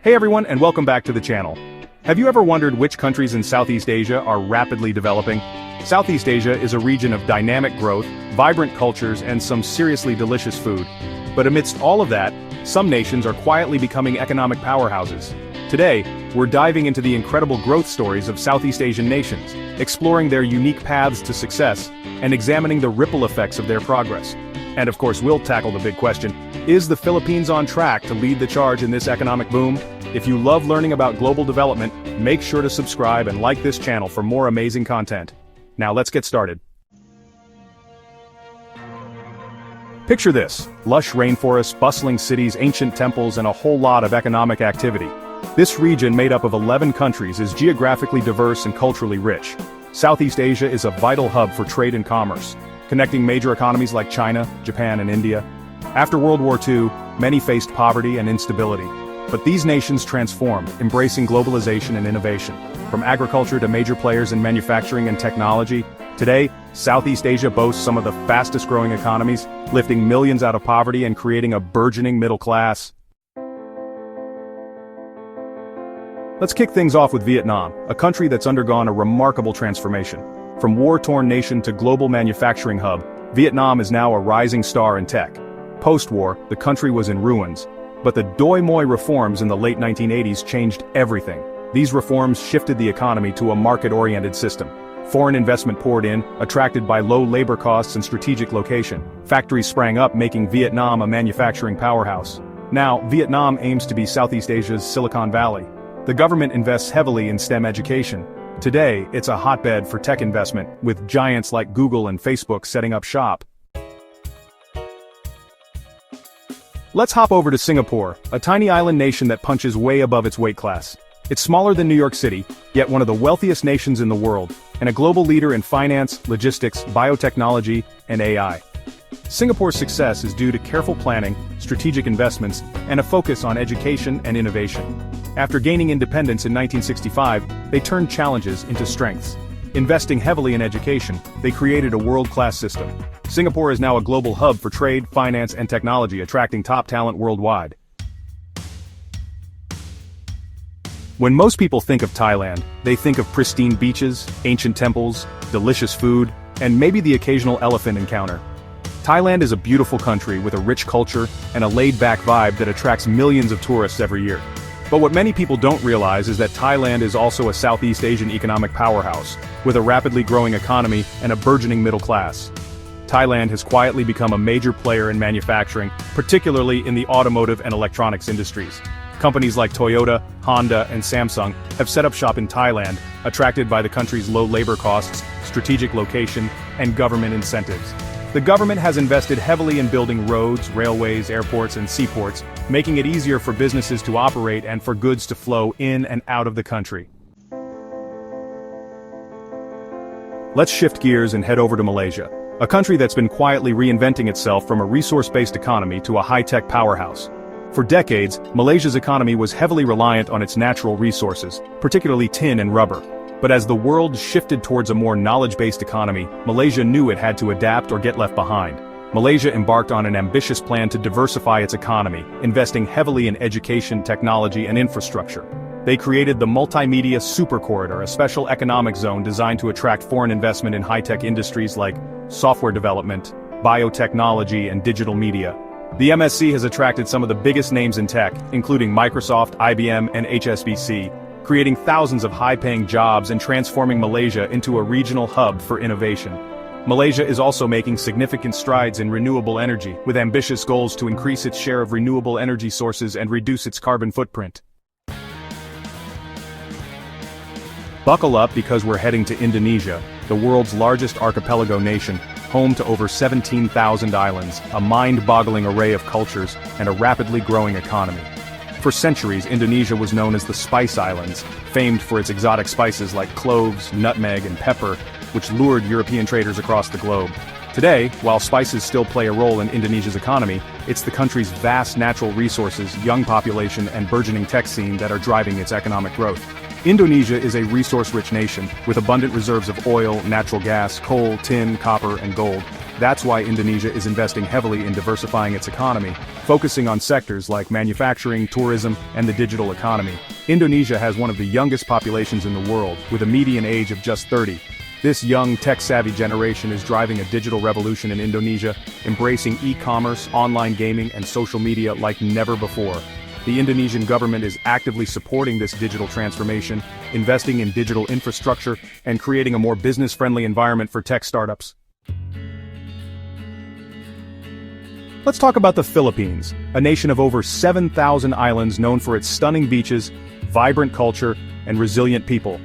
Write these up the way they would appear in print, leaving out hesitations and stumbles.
Hey everyone, and welcome back to the channel. Have you ever wondered which countries in Southeast Asia are rapidly developing? Southeast Asia is a region of dynamic growth, vibrant cultures, and some seriously delicious food. But amidst all of that, some nations are quietly becoming economic powerhouses. Today, we're diving into the incredible growth stories of Southeast Asian nations, exploring their unique paths to success, and examining the ripple effects of their progress. And of course, we'll tackle the big question: is the Philippines on track to lead the charge in this economic boom? If you love learning about global development, make sure to subscribe and like this channel for more amazing content. Now let's get started. Picture this: lush rainforests, bustling cities, ancient temples, and a whole lot of economic activity. This region, made up of 11 countries, is geographically diverse and culturally rich. Southeast Asia is a vital hub for trade and commerce, connecting major economies like China, Japan, and India. After World War II, many faced poverty and instability. But these nations transformed, embracing globalization and innovation. From agriculture to major players in manufacturing and technology, today, Southeast Asia boasts some of the fastest-growing economies, lifting millions out of poverty and creating a burgeoning middle class. Let's kick things off with Vietnam, a country that's undergone a remarkable transformation. From war-torn nation to global manufacturing hub, Vietnam is now a rising star in tech. Post-war, the country was in ruins. But the Doi Moi reforms in the late 1980s changed everything. These reforms shifted the economy to a market-oriented system. Foreign investment poured in, attracted by low labor costs and strategic location. Factories sprang up, making Vietnam a manufacturing powerhouse. Now, Vietnam aims to be Southeast Asia's Silicon Valley. The government invests heavily in STEM education. Today, it's a hotbed for tech investment, with giants like Google and Facebook setting up shop. Let's hop over to Singapore, a tiny island nation that punches way above its weight class. It's smaller than New York City, yet one of the wealthiest nations in the world, and a global leader in finance, logistics, biotechnology, and AI. Singapore's success is due to careful planning, strategic investments, and a focus on education and innovation. After gaining independence in 1965, they turned challenges into strengths. Investing heavily in education, they created a world-class system. Singapore is now a global hub for trade, finance, and technology, attracting top talent worldwide. When most people think of Thailand, they think of pristine beaches, ancient temples, delicious food, and maybe the occasional elephant encounter. Thailand is a beautiful country with a rich culture and a laid-back vibe that attracts millions of tourists every year. But what many people don't realize is that Thailand is also a Southeast Asian economic powerhouse, with a rapidly growing economy and a burgeoning middle class. Thailand has quietly become a major player in manufacturing, particularly in the automotive and electronics industries. Companies like Toyota, Honda, and Samsung have set up shop in Thailand, attracted by the country's low labor costs, strategic location, and government incentives. The government has invested heavily in building roads, railways, airports, and seaports, making it easier for businesses to operate and for goods to flow in and out of the country. Let's shift gears and head over to Malaysia, a country that's been quietly reinventing itself from a resource-based economy to a high-tech powerhouse. For decades, Malaysia's economy was heavily reliant on its natural resources, particularly tin and rubber. But as the world shifted towards a more knowledge-based economy, Malaysia knew it had to adapt or get left behind. Malaysia embarked on an ambitious plan to diversify its economy, investing heavily in education, technology, and infrastructure. They created the Multimedia Super Corridor, a special economic zone designed to attract foreign investment in high-tech industries like software development, biotechnology, and digital media. The MSC has attracted some of the biggest names in tech, including Microsoft, IBM, and HSBC, creating thousands of high-paying jobs and transforming Malaysia into a regional hub for innovation. Malaysia is also making significant strides in renewable energy, with ambitious goals to increase its share of renewable energy sources and reduce its carbon footprint. Buckle up, because we're heading to Indonesia, the world's largest archipelago nation, home to over 17,000 islands, a mind-boggling array of cultures, and a rapidly growing economy. For centuries, Indonesia was known as the Spice Islands, famed for its exotic spices like cloves, nutmeg, and pepper, which lured European traders across the globe. Today, while spices still play a role in Indonesia's economy, it's the country's vast natural resources, young population, and burgeoning tech scene that are driving its economic growth. Indonesia is a resource-rich nation, with abundant reserves of oil, natural gas, coal, tin, copper, and gold. That's why Indonesia is investing heavily in diversifying its economy, focusing on sectors like manufacturing, tourism, and the digital economy. Indonesia has one of the youngest populations in the world, with a median age of just 30. This young, tech-savvy generation is driving a digital revolution in Indonesia, embracing e-commerce, online gaming, and social media like never before. The Indonesian government is actively supporting this digital transformation, investing in digital infrastructure, and creating a more business-friendly environment for tech startups. Let's talk about the Philippines, a nation of over 7,000 islands known for its stunning beaches, vibrant culture, and resilient people.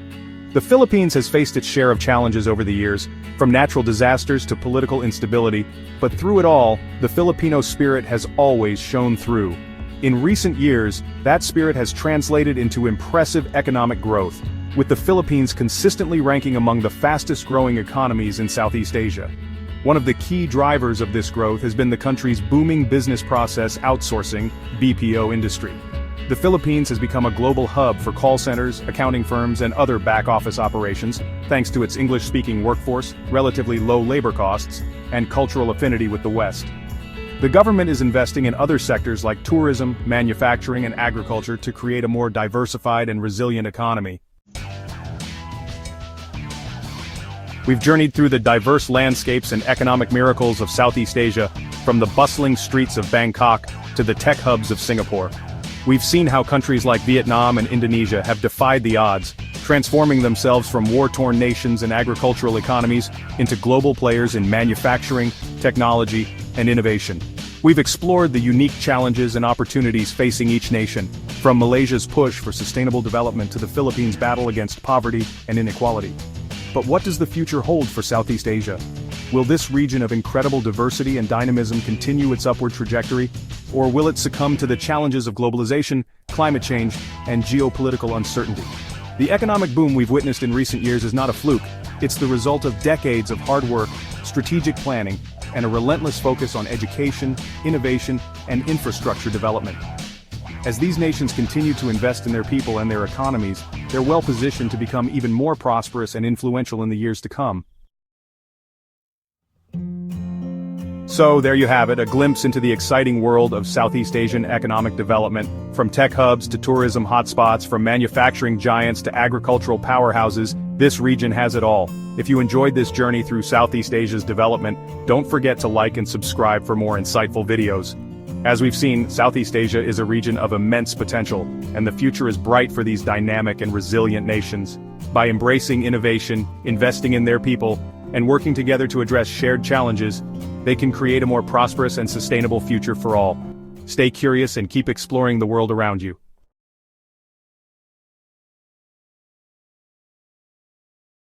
The Philippines has faced its share of challenges over the years, from natural disasters to political instability, but through it all, the Filipino spirit has always shone through. In recent years, that spirit has translated into impressive economic growth, with the Philippines consistently ranking among the fastest-growing economies in Southeast Asia. One of the key drivers of this growth has been the country's booming business process outsourcing (BPO) industry. The Philippines has become a global hub for call centers, accounting firms, and other back-office operations, thanks to its English-speaking workforce, relatively low labor costs, and cultural affinity with the West. The government is investing in other sectors like tourism, manufacturing, and agriculture to create a more diversified and resilient economy. We've journeyed through the diverse landscapes and economic miracles of Southeast Asia, from the bustling streets of Bangkok to the tech hubs of Singapore. We've seen how countries like Vietnam and Indonesia have defied the odds, transforming themselves from war-torn nations and agricultural economies into global players in manufacturing, technology, and innovation. We've explored the unique challenges and opportunities facing each nation, from Malaysia's push for sustainable development to the Philippines' battle against poverty and inequality. But what does the future hold for Southeast Asia? Will this region of incredible diversity and dynamism continue its upward trajectory? Or will it succumb to the challenges of globalization, climate change, and geopolitical uncertainty? The economic boom we've witnessed in recent years is not a fluke. It's the result of decades of hard work, strategic planning, and a relentless focus on education, innovation, and infrastructure development. As these nations continue to invest in their people and their economies, they're well positioned to become even more prosperous and influential in the years to come. So there you have it, a glimpse into the exciting world of Southeast Asian economic development. From tech hubs to tourism hotspots, from manufacturing giants to agricultural powerhouses, this region has it all. If you enjoyed this journey through Southeast Asia's development, don't forget to like and subscribe for more insightful videos. As we've seen, Southeast Asia is a region of immense potential, and the future is bright for these dynamic and resilient nations. By embracing innovation, investing in their people, and working together to address shared challenges, they can create a more prosperous and sustainable future for all. Stay curious and keep exploring the world around you.